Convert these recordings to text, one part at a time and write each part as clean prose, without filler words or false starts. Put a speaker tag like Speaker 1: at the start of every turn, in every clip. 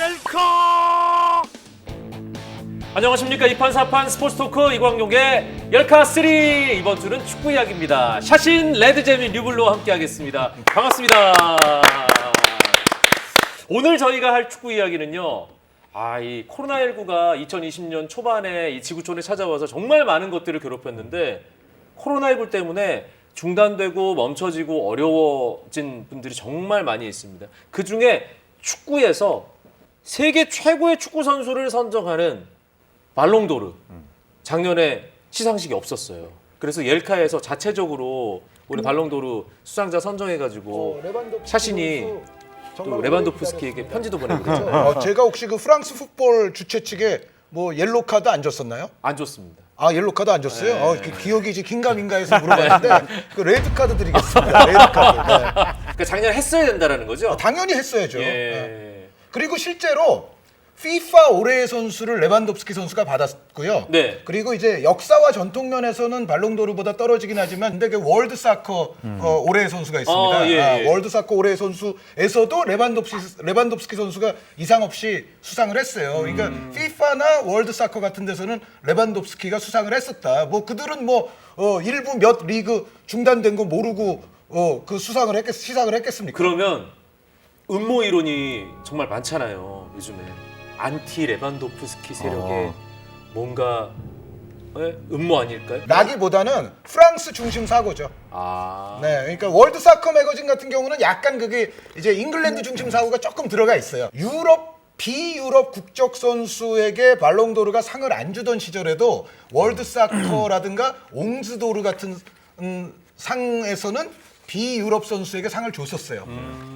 Speaker 1: 열카. 안녕하십니까. 2판 4판 스포츠 토크 이광용의 열카3. 이번 주는 축구 이야기입니다. 샤신 레드재민 류블로와 함께하겠습니다. 반갑습니다. 오늘 저희가 할 축구 이야기는요. 이 코로나19가 2020년 초반에 이 지구촌에 찾아와서 정말 많은 것들을 괴롭혔는데 코로나19 때문에 중단되고 멈춰지고 어려워진 분들이 정말 많이 있습니다. 그중에 축구에서 세계 최고의 축구 선수를 선정하는 발롱도르 작년에 시상식이 없었어요. 그래서 옐카에서 자체적으로 우리 발롱도르 수상자 선정해가지고 샤신이 또 레반도프스키에게 편지도 보내고 그랬죠.
Speaker 2: 제가 혹시 그 프랑스 풋볼 주최 측에 뭐 옐로 카드 안 줬었나요?
Speaker 1: 안 줬습니다.
Speaker 2: 아, 옐로 카드 안 줬어요?
Speaker 1: 네.
Speaker 2: 그 기억이 이제 긴가민가해서 물어봤는데 그 레드 카드 드리겠습니다. 레드 카드. 네.
Speaker 1: 그러니까 작년에 했어야 된다라는 거죠.
Speaker 2: 당연히 했어야죠.
Speaker 1: 예.
Speaker 2: 네. 그리고 실제로 FIFA 올해의 선수를 레반도프스키 선수가 받았고요.
Speaker 1: 네.
Speaker 2: 그리고 이제 역사와 전통 면에서는 발롱도르보다 떨어지긴 하지만 근데 그 월드 사커 올해의 선수가 있습니다.
Speaker 1: 예.
Speaker 2: 월드 사커 올해의 선수에서도 레반도프스키 선수가 이상 없이 수상을 했어요. 그러니까 FIFA나 월드 사커 같은 데서는 레반도프스키가 수상을 했었다. 뭐 그들은 뭐 일부 몇 리그 중단된 거 모르고 그 시상을 했겠습니까?
Speaker 1: 그러면 음모 이론이 정말 많잖아요. 요즘에 안티 레반도프스키 세력에 뭔가 음모 아닐까요?
Speaker 2: 라기보다는 프랑스 중심 사고죠. 네, 그러니까 월드 사커 매거진 같은 경우는 약간 그게 이제 잉글랜드 중심 사고가 조금 들어가 있어요. 비유럽 국적 선수에게 발롱도르가 상을 안 주던 시절에도 월드 사커라든가 옹즈도르 같은 상에서는 비유럽 선수에게 상을 줬었어요.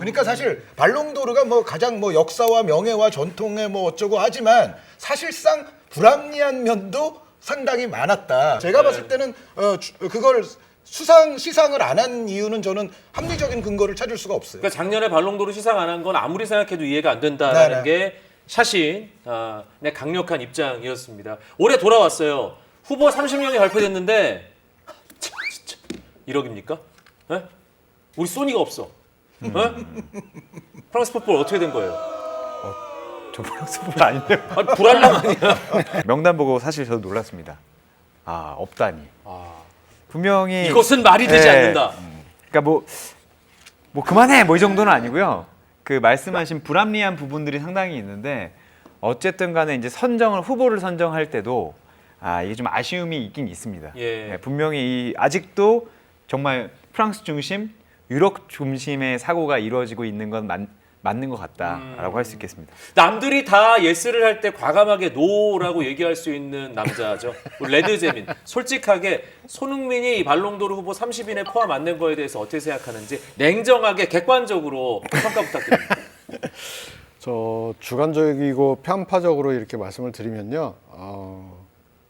Speaker 2: 그러니까 사실 발롱도르가 뭐 가장 뭐 역사와 명예와 전통에 뭐 어쩌고 하지만 사실상 불합리한 면도 상당히 많았다. 제가 봤을 때는 그걸 시상을 안 한 이유는 저는 합리적인 근거를 찾을 수가 없어요.
Speaker 1: 그러니까 작년에 발롱도르 시상 안 한 건 아무리 생각해도 이해가 안 된다라는 게 샤신의 강력한 입장이었습니다. 올해 돌아왔어요. 후보 30명이 발표됐는데 진짜 1억입니까? 네? 우리 소니가 없어. 네? 프랑스 풋볼 어떻게 된 거예요?
Speaker 3: 저 프랑스 풋볼 아닌데요.
Speaker 1: 불알람 아니야?
Speaker 3: 명단 보고 사실 저도 놀랐습니다. 없다니. 분명히
Speaker 1: 이것은 말이 되지 않는다.
Speaker 3: 그러니까 뭐 그만해 뭐 이 정도는 아니고요. 그 말씀하신 불합리한 부분들이 상당히 있는데 어쨌든 간에 이제 후보를 선정할 때도 이게 좀 아쉬움이 있긴 있습니다.
Speaker 1: 예.
Speaker 3: 분명히 아직도 정말 프랑스 중심, 유럽 중심의 사고가 이루어지고 있는 건 맞는 것 같다라고 할 수 있겠습니다.
Speaker 1: 남들이 다 예스를 할 때 과감하게 노라고 얘기할 수 있는 남자죠. 우리 레드재민. 솔직하게 손흥민이 이 발롱도르 후보 30인에 포함 안 된 거에 대해서 어떻게 생각하는지 냉정하게 객관적으로 평가 부탁드립니다.
Speaker 4: 저 주관적이고 편파적으로 이렇게 말씀을 드리면요.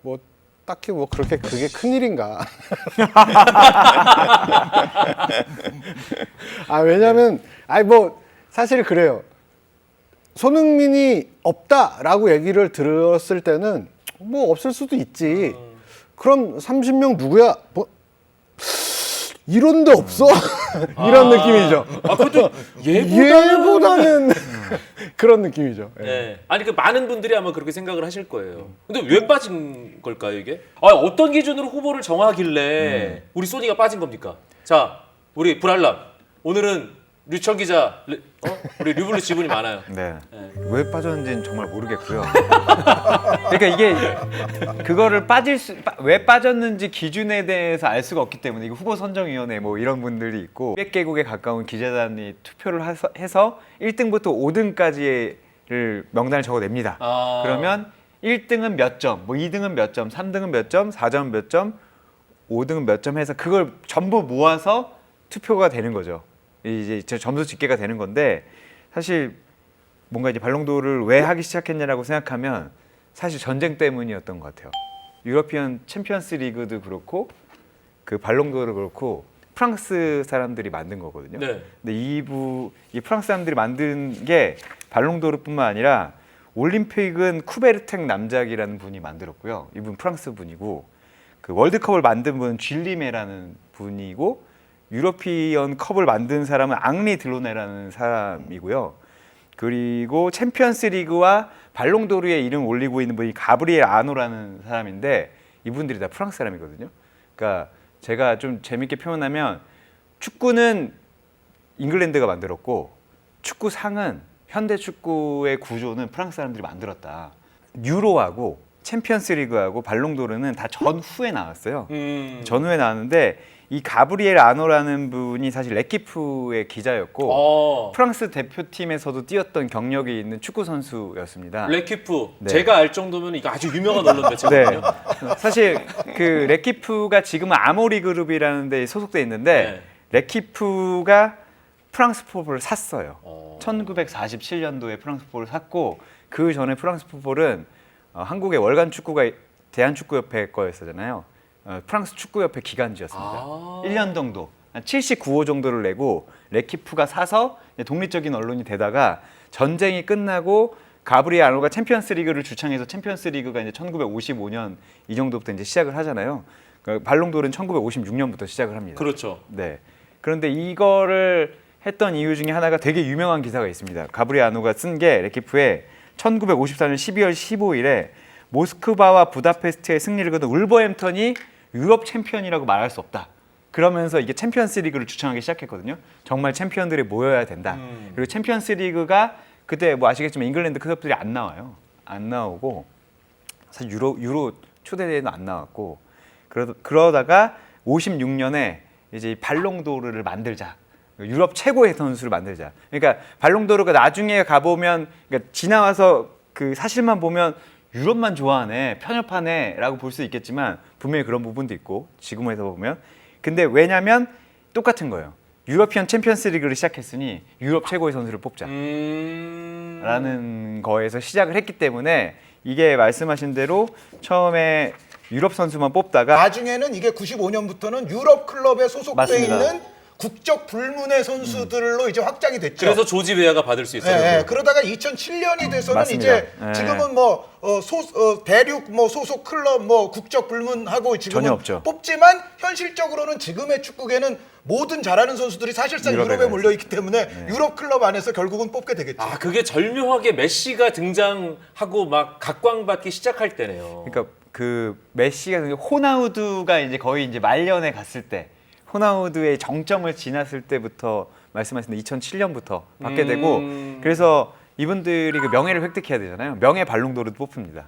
Speaker 4: 뭐 딱히 뭐 그렇게 그게 큰일인가. 왜냐면 뭐 사실 그래요. 손흥민이 없다라고 얘기를 들었을 때는 뭐 없을 수도 있지. 그럼 30명 누구야? 뭐 이론도 없어. 이런 느낌이죠.
Speaker 1: 그것도
Speaker 4: 얘보다는 그런 느낌이죠.
Speaker 1: 네. 아니 그 많은 분들이 아마 그렇게 생각을 하실 거예요. 근데 왜 빠진 걸까요 이게? 어떤 기준으로 후보를 정하길래 우리 소니가 빠진 겁니까? 자, 우리 불알람 오늘은 류청 기자, 우리 류블루 지분이 많아요.
Speaker 3: 네. 왜 빠졌는지는 정말 모르겠고요. 그러니까 이게 그거를 왜 빠졌는지 기준에 대해서 알 수가 없기 때문에 이거 후보 선정위원회 뭐 이런 분들이 있고 200개국에 가까운 기자단이 투표를 해서 1등부터 5등까지를 명단을 적어냅니다. 그러면 1등은 몇 점, 뭐 2등은 몇 점, 3등은 몇 점, 4점 몇 점, 5등은 몇 점 해서 그걸 전부 모아서 투표가 되는 거죠. 이제 점수 집계가 되는 건데 사실 뭔가 이제 발롱도르를 왜 하기 시작했냐라고 생각하면 사실 전쟁 때문이었던 것 같아요. 유러피언 챔피언스 리그도 그렇고 그 발롱도르 그렇고 프랑스 사람들이 만든 거거든요.
Speaker 1: 네.
Speaker 3: 근데 이 프랑스 사람들이 만든 게 발롱도르뿐만 아니라 올림픽은 쿠베르탱 남작이라는 분이 만들었고요. 이분 프랑스 분이고 그 월드컵을 만든 분은 쥘리메라는 분이고 유러피언 컵을 만든 사람은 앙리 드로네라는 사람이고요. 그리고 챔피언스 리그와 발롱도르에 이름 올리고 있는 분이 가브리엘 아노라는 사람인데 이분들이 다 프랑스 사람이거든요. 그러니까 제가 좀 재밌게 표현하면 축구는 잉글랜드가 만들었고 축구상은 현대 축구의 구조는 프랑스 사람들이 만들었다. 유로하고 챔피언스 리그하고 발롱도르는 다 전후에 나왔어요. 전후에 나왔는데 이 가브리엘 아노라는 분이 사실 레키프의 기자였고 프랑스 대표팀에서도 뛰었던 경력이 있는 축구 선수였습니다.
Speaker 1: 레키프
Speaker 3: 네.
Speaker 1: 제가 알 정도면 이거 아주 유명한 언론 매체거든요.
Speaker 3: 사실 그 레키프가 지금은 아모리 그룹이라는 데 소속돼 있는데 레키프가 프랑스 풋볼을 샀어요. 1947년도에 프랑스 풋볼을 샀고 그 전에 프랑스 풋볼은 한국의 월간 축구가 대한축구협회 거였잖아요. 프랑스 축구협회 기간지였습니다. 1년 정도, 한 79호 정도를 내고 레키프가 사서 독립적인 언론이 되다가 전쟁이 끝나고 가브리엘 아노가 챔피언스 리그를 주창해서 챔피언스 리그가 이제 1955년 이 정도부터 이제 시작을 하잖아요. 발롱도르는 1956년부터 시작을 합니다.
Speaker 1: 그렇죠.
Speaker 3: 네. 그런데 이거를 했던 이유 중에 하나가 되게 유명한 기사가 있습니다. 가브리엘 아노가 쓴 게 레키프에 1954년 12월 15일에 모스크바와 부다페스트의 승리를 거둔 울버햄턴이 유럽 챔피언이라고 말할 수 없다. 그러면서 이게 챔피언스 리그를 주창하기 시작했거든요. 정말 챔피언들이 모여야 된다. 그리고 챔피언스 리그가 그때 뭐 아시겠지만 잉글랜드 클럽들이 안 나와요. 안 나오고 사실 유로 초대대회는 안 나왔고 그러다가 56년에 이제 발롱도르를 만들자. 유럽 최고의 선수를 만들자. 그러니까 발롱도르가 나중에 가보면 그러니까 지나와서 그 사실만 보면 유럽만 좋아하네, 편협하네라고 볼 수 있겠지만 분명히 그런 부분도 있고 지금에서 보면 근데 왜냐면 똑같은 거예요. 유러피언 챔피언스 리그를 시작했으니 유럽 최고의 선수를 뽑자라는 거에서 시작을 했기 때문에 이게 말씀하신 대로 처음에 유럽 선수만 뽑다가
Speaker 2: 나중에는 이게 95년부터는 유럽 클럽에 소속돼
Speaker 3: 맞습니다.
Speaker 2: 있는 국적 불문의 선수들로 이제 확장이 됐죠.
Speaker 1: 그래서 조지 웨아가 받을 수 있어요.
Speaker 2: 네, 그러다가 2007년이 돼서는
Speaker 3: 맞습니다.
Speaker 2: 이제
Speaker 3: 네.
Speaker 2: 지금은 뭐 대륙 뭐 소속 클럽 뭐 국적 불문하고 지금은
Speaker 3: 전혀 없죠.
Speaker 2: 뽑지만 현실적으로는 지금의 축구계는 모든 잘하는 선수들이 사실상
Speaker 3: 유럽에
Speaker 2: 유럽에
Speaker 3: 가
Speaker 2: 몰려 있기 때문에 유럽 클럽 안에서 결국은 뽑게 되겠죠.
Speaker 1: 아, 그게 절묘하게 메시가 등장하고 막 각광받기 시작할 때네요.
Speaker 3: 그러니까 그 메시가 호나우두가 이제 거의 이제 말년에 갔을 때 호나우두의 정점을 지났을 때부터 말씀하신 2007년부터 받게 되고 그래서 이분들이 그 명예를 획득해야 되잖아요. 명예 발롱도르도 뽑힙니다.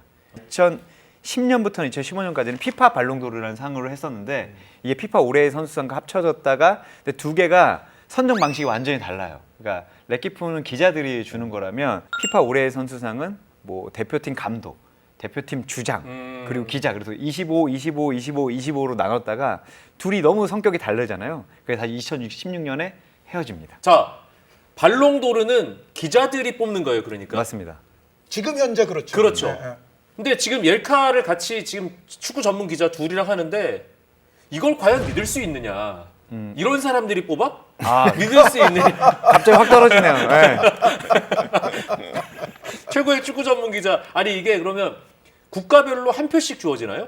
Speaker 3: 2010년부터 2015년까지는 피파 발롱도르라는 상으로 했었는데 이게 피파 올해의 선수상과 합쳐졌다가 근데 두 개가 선정 방식이 완전히 달라요. 그러니까 레키프는 기자들이 주는 거라면 피파 올해의 선수상은 뭐 대표팀 감독, 대표팀 주장 그리고 기자 그래서 25, 25, 25, 25로 나눴다가 둘이 너무 성격이 다르잖아요. 그래서 2016년에 헤어집니다.
Speaker 1: 자, 발롱도르는 기자들이 뽑는 거예요, 그러니까.
Speaker 3: 맞습니다.
Speaker 2: 지금 현재 그렇죠.
Speaker 1: 그렇죠.
Speaker 2: 네, 네.
Speaker 1: 근데 지금 옐카를 같이 지금 축구 전문 기자 둘이랑 하는데 이걸 과연 믿을 수 있느냐? 이런 사람들이 뽑아? 믿을 수 있느냐?
Speaker 3: 갑자기 확 떨어지네요. 네.
Speaker 1: 최고의 축구 전문 기자. 아니 이게 그러면 국가별로 한 표씩 주어지나요?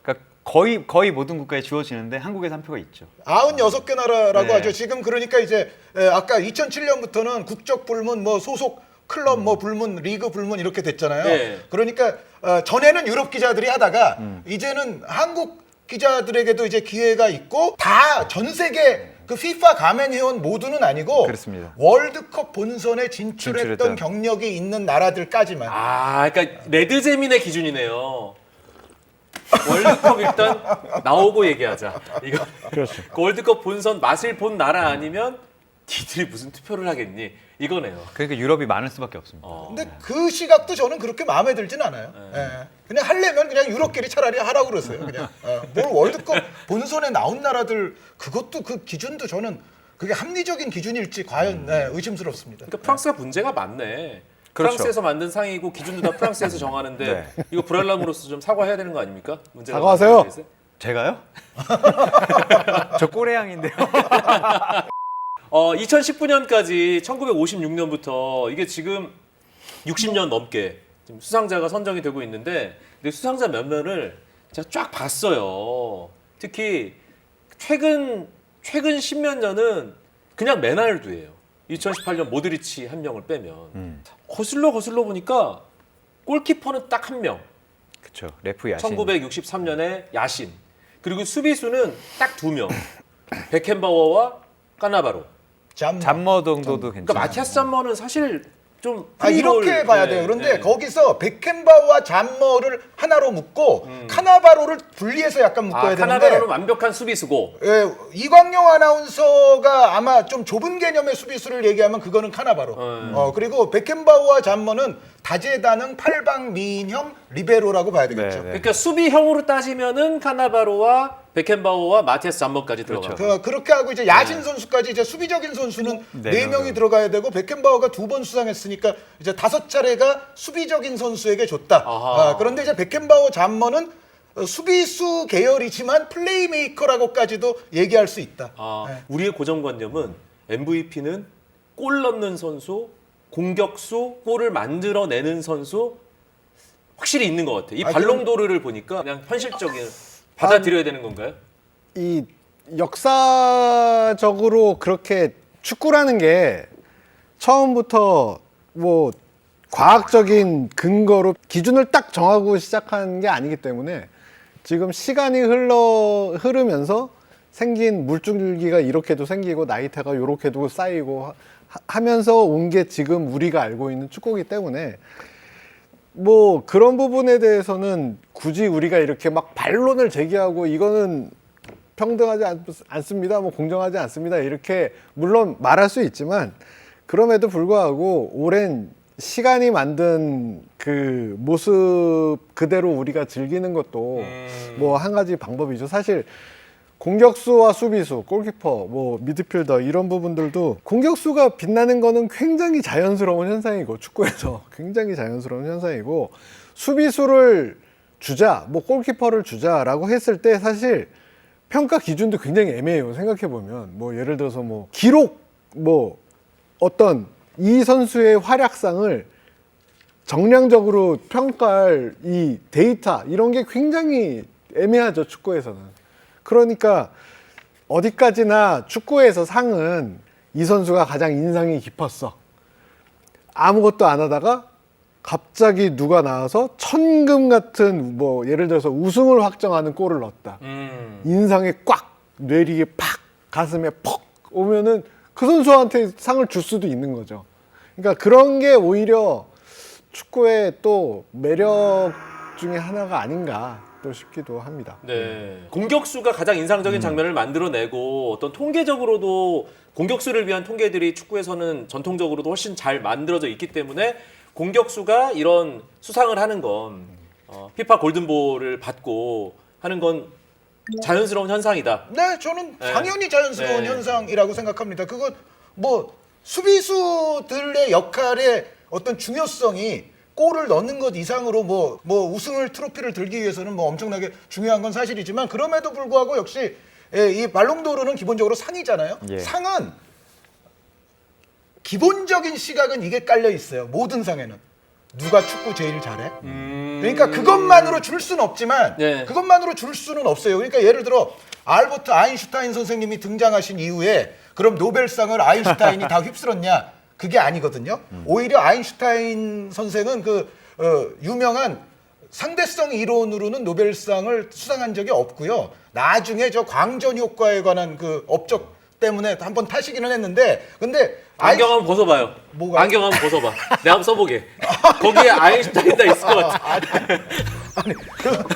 Speaker 3: 그러니까 거의 모든 국가에 주어지는데 한국에서 한 표가 있죠.
Speaker 2: 96개 나라라고
Speaker 3: 네.
Speaker 2: 하죠. 지금 그러니까 이제 아까 2007년부터는 국적 불문 뭐 소속 클럽 뭐 불문 리그 불문 이렇게 됐잖아요.
Speaker 1: 네.
Speaker 2: 그러니까 전에는 유럽 기자들이 하다가 이제는 한국 기자들에게도 이제 기회가 있고 다 전 세계 그 FIFA 가맹 회원 모두는 아니고
Speaker 3: 그렇습니다.
Speaker 2: 월드컵 본선에 진출했던
Speaker 3: 진출했던.
Speaker 2: 경력이 있는 나라들까지만.
Speaker 1: 아, 그러니까 레드제민의 기준이네요. 월드컵 일단 나오고 얘기하자. 이거
Speaker 4: 그렇죠.
Speaker 1: 그 월드컵 본선 맛을 본 나라 아니면 니들이 무슨 투표를 하겠니? 이거네요.
Speaker 3: 그러니까 유럽이 많을 수밖에 없습니다.
Speaker 2: 근데 그 시각도 저는 그렇게 마음에 들진 않아요. 예. 그냥 하려면 그냥 유럽끼리 차라리 하라고 그러세요. 그냥 뭘 월드컵 본선에 나온 나라들 그것도 그 기준도 저는 그게 합리적인 기준일지 과연 의심스럽습니다.
Speaker 1: 그러니까 프랑스가 문제가 많네.
Speaker 3: 그렇죠.
Speaker 1: 프랑스에서 만든 상이고 기준도 다 프랑스에서 정하는데
Speaker 3: 네.
Speaker 1: 이거 불알람으로서 좀 사과해야 되는 거 아닙니까? 문제가
Speaker 4: 사과하세요.
Speaker 1: 많다는 데서?
Speaker 3: 제가요? 저 꼬레양인데요.
Speaker 1: 2019년까지 1956년부터 이게 지금 60년 넘게 지금 수상자가 선정이 되고 있는데 근데 수상자 몇몇을 제가 쫙 봤어요. 특히 최근 십몇 년은 그냥 메날두예요. 2018년 모드리치 한 명을 빼면 거슬러 보니까 골키퍼는 딱 한 명.
Speaker 3: 그렇죠. 레프 야신.
Speaker 1: 1963년에 야신. 그리고 수비수는 딱 2명. 베켄바워와 까나바로.
Speaker 3: 잠머 정도도
Speaker 1: 그러니까
Speaker 3: 괜찮아요.
Speaker 1: 마티아스 잠머는 사실 좀
Speaker 2: 이렇게
Speaker 1: 프리롤,
Speaker 2: 봐야
Speaker 1: 네,
Speaker 2: 돼요. 그런데
Speaker 1: 네.
Speaker 2: 거기서 베켄바우와 잠머를 하나로 묶고 카나바로를 분리해서 약간 묶어야 되는데
Speaker 1: 카나바로는 완벽한 수비수고.
Speaker 2: 예, 이광용 아나운서가 아마 좀 좁은 개념의 수비수를 얘기하면 그거는 카나바로. 그리고 베켄바우와 잠머는 다재다능 팔방미인형 리베로라고 봐야 되겠죠.
Speaker 3: 네.
Speaker 1: 그러니까 수비형으로 따지면은 카나바로와 베켄바워와 마티아스 잠머까지 들어가고.
Speaker 2: 그렇게 하고 이제 야신 선수까지 이제 수비적인 선수는 네 명이 들어가야 되고 베켄바워가 2번 수상했으니까 이제 5차례가 수비적인 선수에게 줬다. 그런데 이제 베켄바워 잠머는 수비수 계열이지만 플레이메이커라고까지도 얘기할 수 있다.
Speaker 1: 우리의 고정관념은 MVP는 골 넣는 선수, 공격수, 골을 만들어내는 선수 확실히 있는 것 같아. 이 발롱도르를 보니까 그냥 현실적인 받아들여야 되는 건가요?
Speaker 4: 이 역사적으로 그렇게 축구라는 게 처음부터 뭐 과학적인 근거로 기준을 딱 정하고 시작한 게 아니기 때문에 지금 시간이 흐르면서 생긴 물줄기가 이렇게도 생기고 나이테가 이렇게도 쌓이고 하면서 온 게 지금 우리가 알고 있는 축구이기 때문에 뭐 그런 부분에 대해서는 굳이 우리가 이렇게 막 반론을 제기하고 이거는 평등하지 않습니다, 뭐 공정하지 않습니다 이렇게 물론 말할 수 있지만 그럼에도 불구하고 오랜 시간이 만든 그 모습 그대로 우리가 즐기는 것도 뭐 한 가지 방법이죠. 사실 공격수와 수비수, 골키퍼, 뭐 미드필더 이런 부분들도 공격수가 빛나는 거는 굉장히 자연스러운 현상이고 축구에서 굉장히 자연스러운 현상이고 수비수를 주자, 뭐 골키퍼를 주자라고 했을 때 사실 평가 기준도 굉장히 애매해요. 생각해 보면 뭐 예를 들어서 뭐 기록 뭐 어떤 이 선수의 활약상을 정량적으로 평가할 이 데이터 이런 게 굉장히 애매하죠, 축구에서는. 그러니까 어디까지나 축구에서 상은 이 선수가 가장 인상이 깊었어. 아무것도 안 하다가 갑자기 누가 나와서 천금 같은 뭐 예를 들어서 우승을 확정하는 골을 넣었다. 인상에 꽉, 뇌리에 팍, 가슴에 퍽 오면은 그 선수한테 상을 줄 수도 있는 거죠. 그러니까 그런 게 오히려 축구의 또 매력 중에 하나가 아닌가 또 싶기도 합니다.
Speaker 1: 네. 공격수가 가장 인상적인 장면을 만들어내고 어떤 통계적으로도 공격수를 위한 통계들이 축구에서는 전통적으로도 훨씬 잘 만들어져 있기 때문에 공격수가 이런 수상을 하는 건 피파 골든볼을 받고 하는 건 자연스러운 현상이다.
Speaker 2: 네, 저는 당연히 자연스러운
Speaker 1: 네.
Speaker 2: 현상이라고 생각합니다. 그건 뭐 수비수들의 역할의 어떤 중요성이 골을 넣는 것 이상으로 뭐 우승을 트로피를 들기 위해서는 뭐 엄청나게 중요한 건 사실이지만 그럼에도 불구하고 역시 이 발롱도르는 기본적으로 상이잖아요.
Speaker 3: 예.
Speaker 2: 상은 기본적인 시각은 이게 깔려 있어요. 모든 상에는 누가 축구 제일 잘해? 그러니까 그것만으로 줄 수는 없지만
Speaker 1: 네.
Speaker 2: 그것만으로 줄 수는 없어요. 그러니까 예를 들어 알버트 아인슈타인 선생님이 등장하신 이후에 그럼 노벨상을 아인슈타인이 다 휩쓸었냐? 그게 아니거든요. 오히려 아인슈타인 선생은 그 유명한 상대성 이론으로는 노벨상을 수상한 적이 없고요. 나중에 저 광전 효과에 관한 그 업적 때문에 한번 타시기는 했는데 근데
Speaker 1: 안경 한번 벗어봐요.
Speaker 2: 뭐가?
Speaker 1: 안경 한번 벗어봐. 내가 한번 써보게. 거기에 아인슈타인 다 있을 것 같아.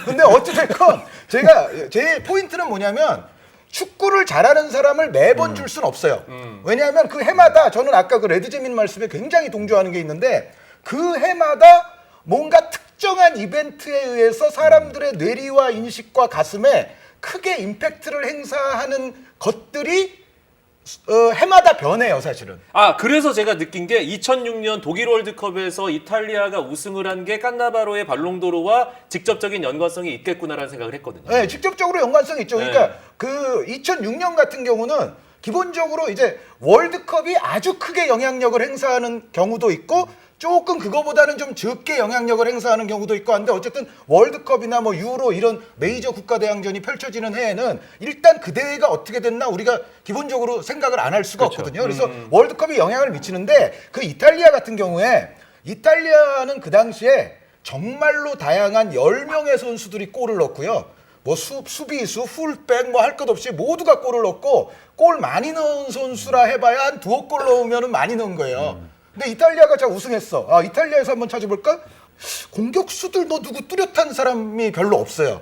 Speaker 2: 근데 어찌됐건 제 포인트는 뭐냐면 축구를 잘하는 사람을 매번 줄 수는 없어요. 왜냐하면 그 해마다 저는 아까 그 레드재민 말씀에 굉장히 동조하는 게 있는데 그 해마다 뭔가 특정한 이벤트에 의해서 사람들의 뇌리와 인식과 가슴에 크게 임팩트를 행사하는 것들이 해마다 변해요, 사실은.
Speaker 1: 그래서 제가 느낀 게 2006년 독일 월드컵에서 이탈리아가 우승을 한 게 깐나바로의 발롱도르와 직접적인 연관성이 있겠구나라는 생각을 했거든요.
Speaker 2: 네, 직접적으로 연관성이 있죠.
Speaker 1: 네.
Speaker 2: 그러니까 그 2006년 같은 경우는 기본적으로 이제 월드컵이 아주 크게 영향력을 행사하는 경우도 있고 조금 그거보다는 좀 적게 영향력을 행사하는 경우도 있고 한데 어쨌든 월드컵이나 뭐 유로 이런 메이저 국가 대항전이 펼쳐지는 해에는 일단 그 대회가 어떻게 됐나 우리가 기본적으로 생각을 안 할 수가 없거든요. 그래서 월드컵이 영향을 미치는데 그 이탈리아 같은 경우에 이탈리아는 그 당시에 정말로 다양한 10명의 선수들이 골을 넣고요. 뭐 수비수, 풀백 뭐 할 것 없이 모두가 골을 넣고 골 많이 넣은 선수라 해봐야 한 2골 넣으면 많이 넣은 거예요. 근데 이탈리아가 자 우승했어. 아, 이탈리아에서 한번 찾아볼까? 공격수들 뭐 누구 뚜렷한 사람이 별로 없어요.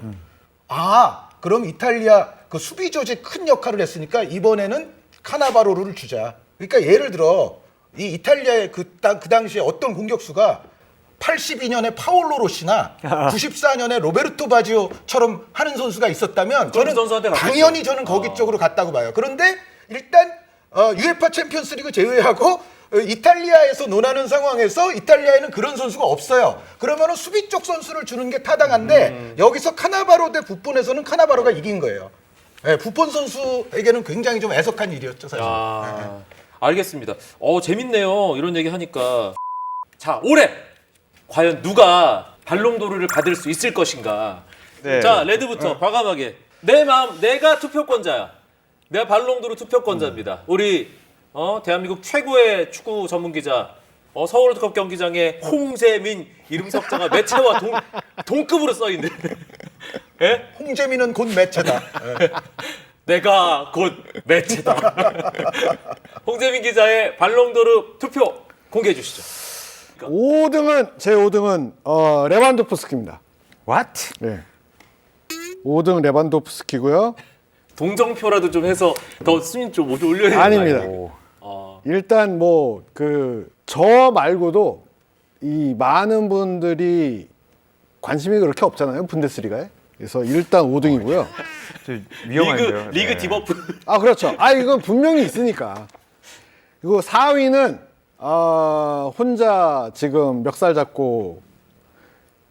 Speaker 2: 아, 그럼 이탈리아 그 수비 조직 큰 역할을 했으니까 이번에는 카나바로를 주자. 그러니까 예를 들어 이 이탈리아의 그 당시에 어떤 공격수가 82년에 파올로 로시나 94년에 로베르토 바지오처럼 하는 선수가 있었다면 저는
Speaker 1: 선수한테 갔겠죠.
Speaker 2: 당연히 저는 거기 쪽으로 갔다고 봐요. 그런데 일단 UEFA 챔피언스리그 제외하고 이탈리아에서 논하는 상황에서 이탈리아에는 그런 선수가 없어요. 그러면은 수비 쪽 선수를 주는 게 타당한데 여기서 카나바로 대 부폰에서는 카나바로가 이긴 거예요. 네, 부폰 선수에게는 굉장히 좀 애석한 일이었죠, 사실.
Speaker 1: 아, 알겠습니다. 재밌네요. 이런 얘기 하니까. 자, 올해 과연 누가 발롱도르를 받을 수 있을 것인가?
Speaker 3: 네.
Speaker 1: 자, 레드부터 과감하게. 내 마음, 내가 투표권자야. 내가 발롱도르 투표권자입니다. 우리 대한민국 최고의 축구 전문 기자, 서울 월드컵 경기장에 홍재민 이름 석자가 매체와 동급으로 써 있는. 예?
Speaker 2: 홍재민은 곧 매체다. 네.
Speaker 1: 내가 곧 매체다. 홍재민 기자의 발롱도르 투표 공개해 주시죠.
Speaker 4: 5등은 제 5등은 레반도프스키입니다.
Speaker 3: What?
Speaker 4: 네. 5등 레반도프스키고요.
Speaker 1: 동정표라도 좀 해서 더 순위 좀 올려야 되는
Speaker 4: 아닙니다.
Speaker 1: 거 아니에요?
Speaker 4: 일단 뭐 저 말고도 이 많은 분들이 관심이 그렇게 없잖아요, 분데스리가에. 그래서 일단 5등이고요.
Speaker 3: 위험한데요.
Speaker 1: 리그
Speaker 3: 네.
Speaker 1: 디버프.
Speaker 4: 아, 그렇죠. 아, 이건 분명히 있으니까. 그리고 4위는 혼자 지금 멱살 잡고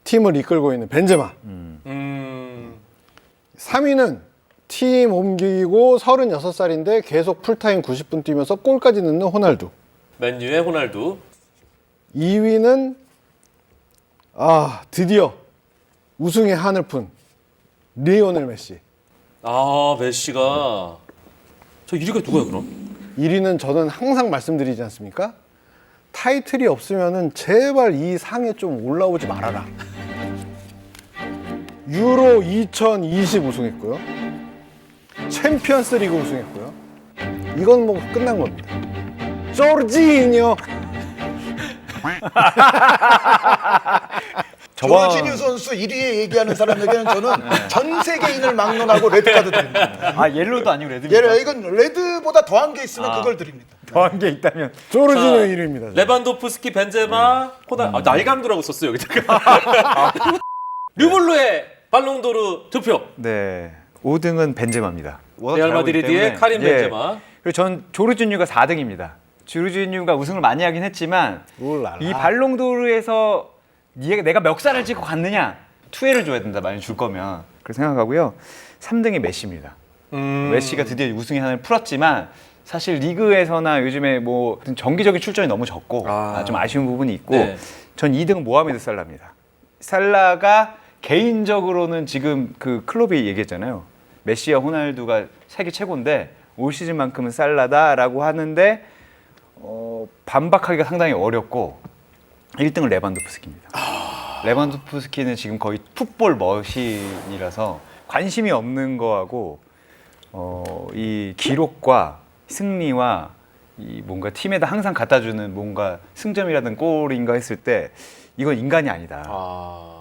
Speaker 4: 팀을 이끌고 있는 벤제마. 3위는 팀 옮기고 36살인데 계속 풀타임 90분 뛰면서 골까지 넣는 호날두.
Speaker 1: 맨유의 호날두.
Speaker 4: 2위는 드디어 우승의 한을 푼 리오넬 메시.
Speaker 1: 메시가 저 1위가 누구야 그럼?
Speaker 4: 1위는 저는 항상 말씀드리지 않습니까? 타이틀이 없으면은 제발 이 상에 좀 올라오지 말아라. 유로 2020 우승했고요. 챔피언스 리그 우승했고요. 이건 뭐 끝난 겁니다. 조르지니오.
Speaker 2: 조르지뉴 선수 1위에 얘기하는 사람에게는 저는 전 세계인을 막론하고 레드카드 드립니다.
Speaker 3: 옐로우도 아니고 레드입니다.
Speaker 2: 이건 레드보다 더한 게 있으면 그걸 드립니다.
Speaker 3: 더한 게 있다면
Speaker 4: 조르지니오
Speaker 1: 자,
Speaker 4: 1위입니다.
Speaker 1: 레반도프스키, 벤제마, 호날. 날감두라고 썼어요 여기다가. 류블루의 발롱도르 투표.
Speaker 3: 네. 5등은 벤제마입니다. 워낙
Speaker 1: 레알
Speaker 3: 잘하고
Speaker 1: 마드리드의
Speaker 3: 있기 때문에.
Speaker 1: 카림
Speaker 3: 예.
Speaker 1: 벤제마.
Speaker 3: 그리고 전 조르지뉴가 4등입니다. 조르지뉴가 우승을 많이 하긴 했지만
Speaker 4: 울랄라.
Speaker 3: 이 발롱도르에서 내가 멱살을 짚고 갔느냐? 투회를 줘야 된다. 만약 줄 거면. 그렇게 생각하고요. 3등이 메시입니다. 메시가 드디어 우승의 한을 풀었지만 사실 리그에서나 요즘에 뭐 정기적인 출전이 너무 적고 좀 아쉬운 부분이 있고
Speaker 1: 네.
Speaker 3: 전 2등은 모하메드 살라입니다. 살라가 개인적으로는 지금 그 클롭이 얘기했잖아요. 메시와 호날두가 세계 최고인데 올 시즌만큼은 살라다라고 하는데 반박하기가 상당히 어렵고 1등은 레반도프스키입니다. 레반도프스키는 지금 거의 풋볼 머신이라서 관심이 없는 거하고 이 기록과 승리와 이 뭔가 팀에다 항상 갖다주는 뭔가 승점이라든 골인가 했을 때 이건 인간이 아니다.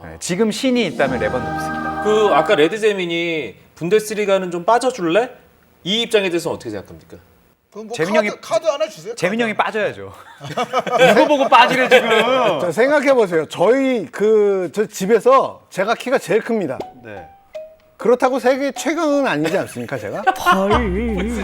Speaker 3: 네, 지금 신이 있다면 레반도프스키다.
Speaker 1: 아까 레드제민이 분데스리가는 좀 빠져줄래? 이 입장에 대해서는 어떻게 생각합니까?
Speaker 2: 뭐
Speaker 3: 재민이 형이-
Speaker 2: 카드 하나 주세요.
Speaker 3: 재민 형이 빠져야죠. 이거 보고 빠지래 지금.
Speaker 4: 자, 생각해 보세요. 저 집에서 제가 키가 제일 큽니다.
Speaker 3: 네.
Speaker 4: 그렇다고 세계 최강은 아니지 않습니까, 제가?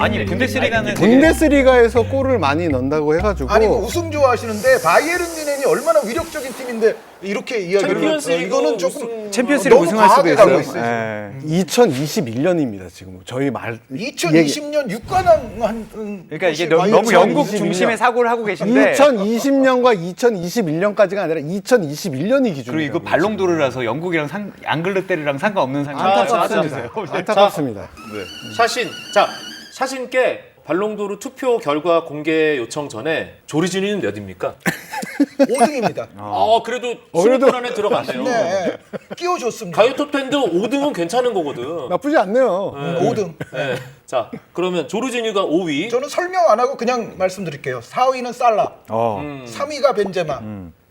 Speaker 3: 아니 분데스리가는
Speaker 4: 분데스리가에서 골을 많이 넣는다고 해가지고
Speaker 2: 아니 뭐 우승 좋아하시는데 바이에른 뮌헨이 얼마나 위력 파격적인 팀인데 이렇게 이야기를
Speaker 1: 챔피언스 리그
Speaker 2: 이거는 조금
Speaker 3: 챔피언스리그
Speaker 2: 너무
Speaker 3: 우승할 수도
Speaker 2: 과하게 가고
Speaker 3: 있어요.
Speaker 2: 있어요.
Speaker 3: 예.
Speaker 4: 2021년입니다 지금 저희 말
Speaker 2: 2020년 6관왕 한
Speaker 3: 그러니까 이게
Speaker 2: 곳이
Speaker 3: 너무 영국
Speaker 4: 2021년.
Speaker 3: 중심의 사고를 하고 계신데
Speaker 4: 2020년과 2021년까지가 아니라 2021년이 기준이에요.
Speaker 3: 그리고 이거 발롱도르라서 영국이랑 앙글레테르랑 상관없는 상황.
Speaker 4: 안타깝습니다. 안타깝습니다.
Speaker 1: 샤신. 자, 샤신께 발롱도르 투표 결과 공개 요청 전에 조르지니는 몇입니까?
Speaker 2: 5등입니다.
Speaker 1: 그래도
Speaker 4: 그래도-
Speaker 1: 10위 안에 들어갔네요.
Speaker 2: 네, 끼워줬습니다.
Speaker 1: 가요 톱10도 5등은 괜찮은 거거든.
Speaker 4: 나쁘지 않네요.
Speaker 2: 5등.
Speaker 1: 네. 자, 그러면 조르지니가 5위.
Speaker 2: 저는 설명 안 하고 그냥 말씀드릴게요. 4위는 살라,
Speaker 3: 어.
Speaker 2: 3위가 벤제마,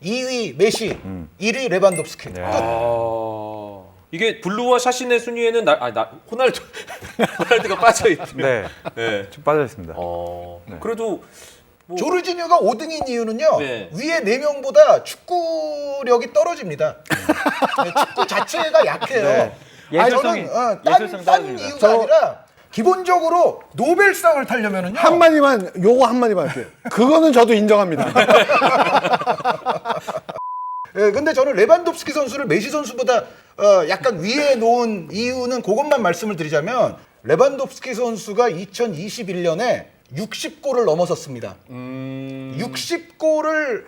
Speaker 2: 2위 메시, 1위 레반도프스키.
Speaker 3: 네.
Speaker 1: 아, 이게 블루와 샤신의 순위에는 호날두 호날두가 빠져 있네.
Speaker 3: 네.
Speaker 1: 네.
Speaker 3: 좀 빠져 있습니다.
Speaker 1: 그래도 뭐,
Speaker 2: 조르지뉴가 5등인 이유는요.
Speaker 1: 네.
Speaker 2: 위에 4명보다 축구력이 떨어집니다. 네, 축구 자체가 약해요.
Speaker 3: 네. 예술성이-
Speaker 2: 저는
Speaker 3: 예술성
Speaker 2: 딴
Speaker 3: 떨어집니다.
Speaker 2: 이유가 아니라 기본적으로 노벨상을 타려면은요.
Speaker 4: 한마디만 요거 한마디만 할게요. 그거는 저도 인정합니다.
Speaker 2: 예, 근데 저는 레반도프스키 선수를 메시 선수보다 약간 위에 놓은 이유는 그것만 말씀을 드리자면 레반도프스키 선수가 2021년에 60골을 넘어섰습니다. 60골을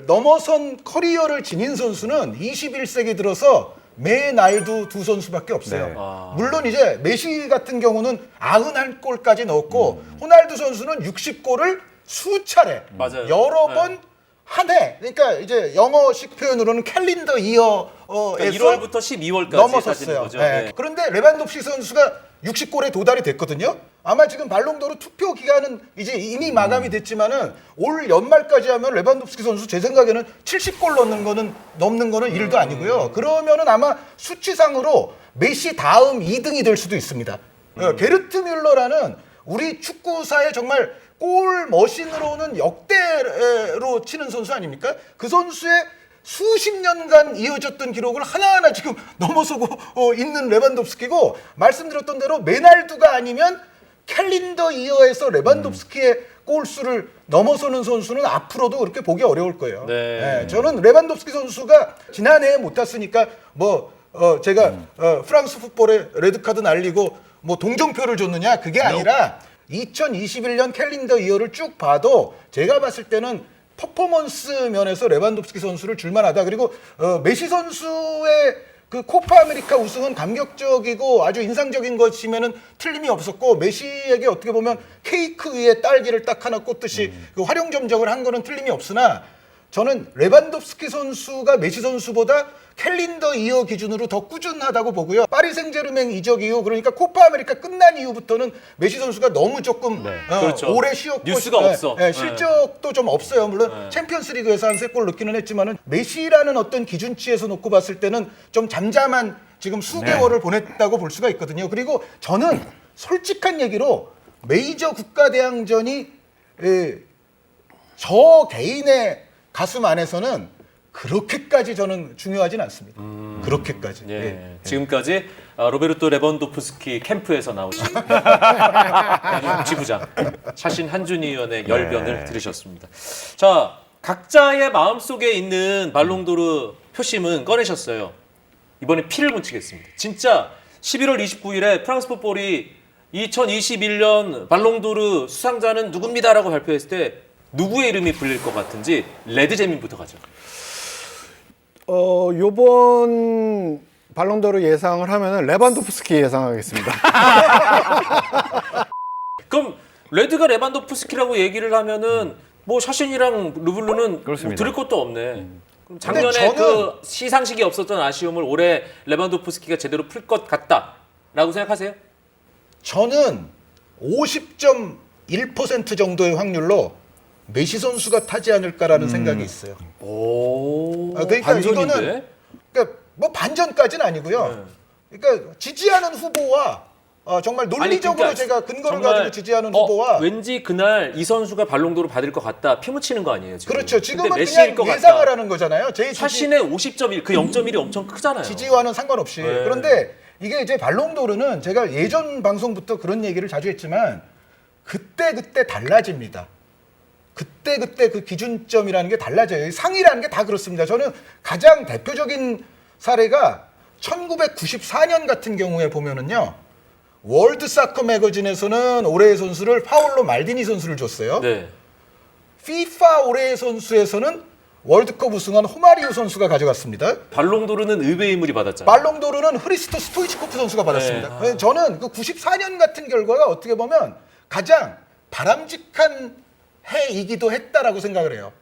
Speaker 2: 넘어선 커리어를 지닌 선수는 21세기 들어서 매 날도 두 선수밖에 없어요.
Speaker 3: 네.
Speaker 2: 물론 이제 메시 같은 경우는 91골까지 넣었고 호날두 선수는 60골을 수차례
Speaker 1: 맞아요.
Speaker 2: 여러
Speaker 1: 네.
Speaker 2: 번 한 해, 그러니까 이제 영어식 표현으로는 캘린더 이어에서
Speaker 1: 그러니까 1월부터 12월까지
Speaker 2: 넘어섰어요.
Speaker 1: 거죠.
Speaker 2: 네.
Speaker 1: 네.
Speaker 2: 그런데 레반도프스키 선수가 60골에 도달이 됐거든요. 아마 지금 발롱도르 투표 기간은 이제 이미 마감이 됐지만은 올 연말까지 하면 레반도프스키 선수 제 생각에는 70골 넘는 거는 일도 아니고요. 그러면은 아마 수치상으로 메시 다음 2등이 될 수도 있습니다. 게르트 뮬러라는 우리 축구사의 정말 골 머신으로는 역대로 치는 선수 아닙니까? 그 선수의 수십 년간 이어졌던 기록을 하나하나 지금 넘어서고 있는 레반도프스키고 말씀드렸던 대로 메날두가 아니면 캘린더 이어에서 레반도프스키의 골수를 넘어서는 선수는 앞으로도 그렇게 보기 어려울 거예요.
Speaker 1: 네.
Speaker 2: 저는 레반도프스키 선수가 지난해에 못 탔으니까 제가 프랑스 풋볼에 레드카드 날리고 뭐 동정표를 줬느냐 그게 아니라 2021년 캘린더 이어를 쭉 봐도 제가 봤을 때는 퍼포먼스 면에서 레반도프스키 선수를 줄만하다. 그리고 메시 선수의 그 코파 아메리카 우승은 감격적이고 아주 인상적인 것이면은 틀림이 없었고 메시에게 어떻게 보면 케이크 위에 딸기를 딱 하나 꽂듯이 그 활용 점적을 한 거는 틀림이 없으나 저는 레반도프스키 선수가 메시 선수보다 캘린더 이어 기준으로 더 꾸준하다고 보고요. 파리 생제르맹 이적 이후 그러니까 코파 아메리카 끝난 이후부터는 메시 선수가 너무 조금
Speaker 1: 그렇죠.
Speaker 2: 오래 쉬었고
Speaker 1: 뉴스가 없어.
Speaker 2: 실적도 좀 없어요. 물론 챔피언스리그에서 한 3골 넣기는 했지만은 메시라는 어떤 기준치에서 놓고 봤을 때는 좀 잠잠한 지금 수개월을 보냈다고 볼 수가 있거든요. 그리고 저는 솔직한 얘기로 메이저 국가대항전이 저 개인의 가슴 안에서는 그렇게까지 저는 중요하진 않습니다. 그렇게까지.
Speaker 1: 예.
Speaker 2: 예.
Speaker 1: 지금까지 로베르토 레반도프스키 캠프에서 나오신 지부장 샤신 한준희 의원의 열변을 들으셨습니다. 자, 각자의 마음속에 있는 발롱도르 표심은 꺼내셨어요. 이번에 피를 묻히겠습니다. 진짜 11월 29일에 프랑스 풋볼이 2021년 발롱도르 수상자는 누굽니다라고 발표했을 때 누구의 이름이 불릴 것 같은지 레드제민부터 가죠.
Speaker 4: 요번 발롱도르 예상을 하면은 레반도프스키 예상하겠습니다.
Speaker 1: 그럼 레드가 레반도프스키라고 얘기를 하면은 뭐 샤신이랑 르블루는 뭐
Speaker 3: 그렇습니다.
Speaker 1: 들을 것도 없네. 그럼 작년에
Speaker 2: 저는-
Speaker 1: 그 시상식이 없었던 아쉬움을 올해 레반도프스키가 제대로 풀 것 같다라고 생각하세요?
Speaker 2: 저는 50.1% 정도의 확률로 메시 선수가 타지 않을까라는 생각이 있어요.
Speaker 1: 오,
Speaker 2: 그러니까
Speaker 1: 반전인데?
Speaker 2: 이거는 그러니까 뭐 반전까지는 아니고요. 그러니까 지지하는 후보와 정말 논리적으로
Speaker 1: 그러니까
Speaker 2: 제가 근거를
Speaker 1: 정말,
Speaker 2: 가지고 지지하는 후보와
Speaker 1: 왠지 그날 이 선수가 발롱도르 받을 것 같다 피묻히는 거 아니에요? 지금?
Speaker 2: 그렇죠. 지금은
Speaker 1: 근데 메시일
Speaker 2: 그냥
Speaker 1: 것
Speaker 2: 예상을
Speaker 1: 같다.
Speaker 2: 하는 거잖아요. 제
Speaker 1: 샤신의 50.1, 그 0.1이 엄청 크잖아요.
Speaker 2: 지지와는 상관없이.
Speaker 1: 네.
Speaker 2: 그런데 이게 이제 발롱도르는 제가 예전 방송부터 그런 얘기를 자주 했지만 그때 달라집니다. 그때 그 기준점이라는 게 달라져요. 이 상이라는 게 다 그렇습니다. 저는 가장 대표적인 사례가 1994년 같은 경우에 보면은요. 월드 사커 매거진에서는 올해의 선수를 파올로 말디니 선수를 줬어요.
Speaker 1: 네.
Speaker 2: FIFA 올해의 선수에서는 월드컵 우승한 호마리우 선수가 가져갔습니다.
Speaker 1: 발롱도르는 의외의 인물이 받았잖아요.
Speaker 2: 발롱도르는 흐리스토 스토이치코프 선수가 받았습니다. 저는 그 94년 같은 결과가 어떻게 보면 가장 바람직한 해이기도 했다라고 생각을 해요.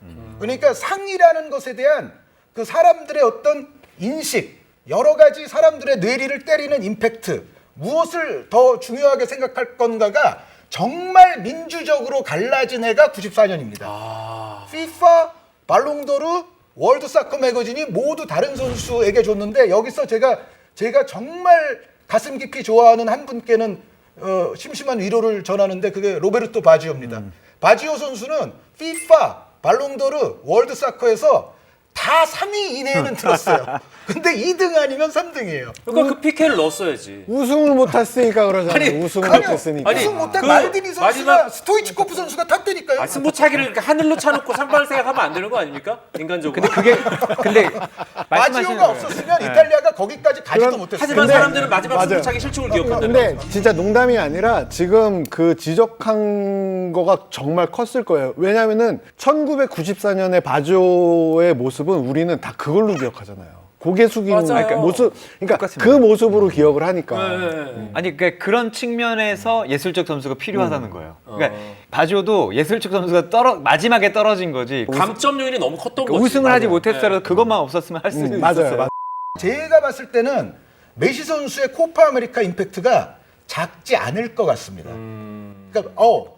Speaker 2: 그러니까 상이라는 것에 대한 그 사람들의 어떤 인식, 여러 가지 사람들의 뇌리를 때리는 임팩트, 무엇을 더 중요하게 생각할 건가가 정말 민주적으로 갈라진 해가 94년입니다. FIFA, 발롱도르, 월드 사커 매거진이 모두 다른 선수에게 줬는데 여기서 제가 정말 가슴 깊이 좋아하는 한 분께는 심심한 위로를 전하는데 그게 로베르토 바지오입니다. 바지오 선수는 FIFA, 발롱도르, 월드 사커에서 다 3위 이내에는 들었어요. 근데 2등 아니면 3등이에요.
Speaker 1: 그러니까 그 PK를 넣었어야지.
Speaker 4: 우승을 못했으니까 그러잖아요.
Speaker 1: 아니,
Speaker 4: 우승을
Speaker 2: 아니요.
Speaker 4: 못했으니까.
Speaker 1: 아니,
Speaker 2: 우승 못한
Speaker 1: 그
Speaker 2: 말디니 선수가
Speaker 1: 마지막-
Speaker 2: 스토이치코프 선수가 탔다니까요.
Speaker 1: 승부차기를 이렇게 하늘로 차놓고 산발 생각하면 안 되는 거 아닙니까? 인간적으로.
Speaker 3: 근데
Speaker 2: 바지오가 없었으면 이탈리아가 거기까지 가지도
Speaker 4: 그런-
Speaker 2: 못했어요.
Speaker 1: 하지만
Speaker 4: 근데-
Speaker 1: 사람들은 마지막
Speaker 4: 맞아요.
Speaker 1: 승부차기 실축을 기억한다.
Speaker 4: 근데 진짜 농담이 아니라 지금 그 지적한 거가 정말 컸을 거예요. 왜냐면은 1994년에 바지오의 모습은 우리는 다 그걸로 기억하잖아요. 고개 숙이는
Speaker 1: 맞아요.
Speaker 4: 모습, 그러니까
Speaker 3: 똑같습니다.
Speaker 4: 그 모습으로 기억을 하니까.
Speaker 1: 네.
Speaker 3: 아니 그러니까 그런 측면에서 예술적 점수가 필요하다는 거예요. 그러니까 바지오도 예술적 점수가 마지막에 떨어진 거지.
Speaker 1: 감점 요인이 너무 컸던
Speaker 3: 그러니까
Speaker 1: 거지.
Speaker 3: 우승을 하지 못했더라도 그것만 없었으면 할 수 있었어요.
Speaker 4: 맞아요.
Speaker 2: 제가 봤을 때는 메시 선수의 코파 아메리카 임팩트가 작지 않을 것 같습니다. 그러니까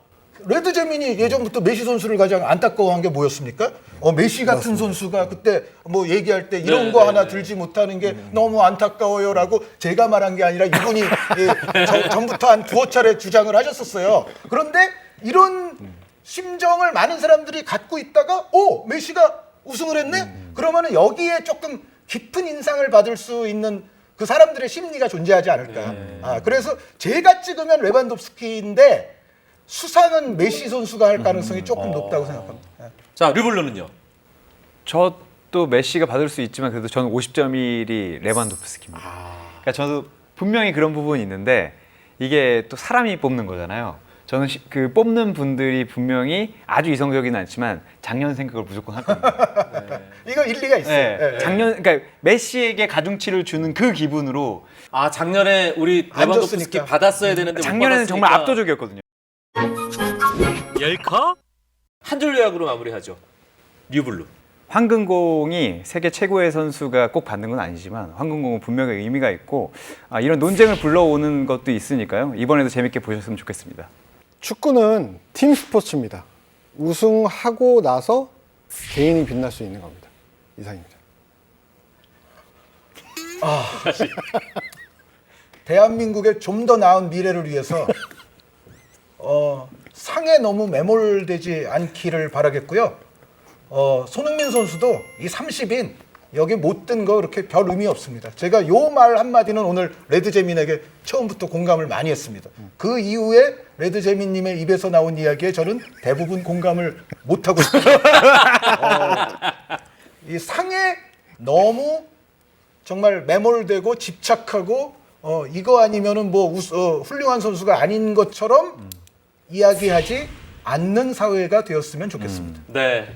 Speaker 2: 레드 제민이 예전부터 메시 선수를 가장 안타까워한 게 뭐였습니까? 메시 같은 선수가 그때 뭐 얘기할 때 이런
Speaker 1: 네,
Speaker 2: 거
Speaker 1: 네,
Speaker 2: 하나
Speaker 1: 네.
Speaker 2: 들지 못하는 게 너무 안타까워요라고 제가 말한 게 아니라 이분이 전부터 한 두어 차례 주장을 하셨었어요. 그런데 이런 심정을 많은 사람들이 갖고 있다가 메시가 우승을 했네? 그러면은 여기에 조금 깊은 인상을 받을 수 있는 그 사람들의 심리가 존재하지 않을까. 그래서 제가 찍으면 레반도프스키인데 수상은 메시 선수가 할 가능성이 조금 높다고 생각합니다.
Speaker 1: 자, 류블루는요?
Speaker 3: 저도 메시가 받을 수 있지만 그래도 저는 50.1이 레반도프스키입니다. 그러니까 저도 분명히 그런 부분이 있는데 이게 또 사람이 뽑는 거잖아요. 저는 그 뽑는 분들이 분명히 아주 이성적이는 않지만 작년 생각을 무조건 할 겁니다.
Speaker 2: 이거 일리가 있어요.
Speaker 3: 네. 그러니까 메시에게 가중치를 주는 그 기분으로
Speaker 1: 작년에 우리
Speaker 2: 안
Speaker 1: 레반도프스키
Speaker 2: 줬으니까.
Speaker 1: 받았어야 되는데 못
Speaker 3: 작년에는 정말
Speaker 1: 받았으니까.
Speaker 3: 압도적이었거든요.
Speaker 1: 열카? 한 줄 요약으로 마무리하죠. 류블루.
Speaker 3: 황금공이 세계 최고의 선수가 꼭 받는 건 아니지만 황금공은 분명히 의미가 있고 이런 논쟁을 불러오는 것도 있으니까요. 이번에도 재밌게 보셨으면 좋겠습니다.
Speaker 4: 축구는 팀 스포츠입니다. 우승하고 나서 개인이 빛날 수 있는 겁니다. 이상입니다.
Speaker 2: 대한민국의 좀 더 나은 미래를 위해서 상에 너무 매몰되지 않기를 바라겠고요. 손흥민 선수도 이 30인 여기 못 든 거 그렇게 별 의미 없습니다. 제가 요 말 한마디는 오늘 레드제민에게 처음부터 공감을 많이 했습니다. 그 이후에 레드제민님의 입에서 나온 이야기에 저는 대부분 공감을 못하고 있습니다. 이 상에 너무 정말 매몰되고 집착하고 이거 아니면은 뭐 훌륭한 선수가 아닌 것처럼 이야기하지 않는 사회가 되었으면 좋겠습니다.
Speaker 1: 네.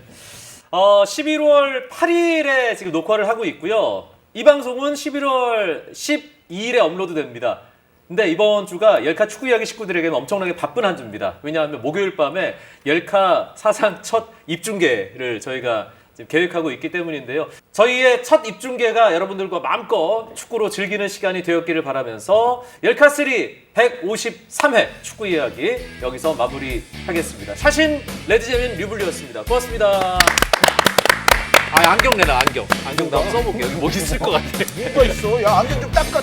Speaker 1: 11월 8일에 지금 녹화를 하고 있고요. 이 방송은 11월 12일에 업로드됩니다. 근데 이번 주가 열카 축구 이야기 식구들에게는 엄청나게 바쁜 한 주입니다. 왜냐하면 목요일 밤에 열카 사상 첫 입중계를 저희가 지금 계획하고 있기 때문인데요. 저희의 첫 입중계가 여러분들과 마음껏 축구로 즐기는 시간이 되었기를 바라면서 열카3 153회 축구 이야기 여기서 마무리하겠습니다. 샤신 레드제민 류블리였습니다. 고맙습니다. 안경 내놔 안경. 안경 나 써볼게. 여기 뭐 있을 것 같아.
Speaker 2: 뭐가 있어? 야 안경 좀 닦아.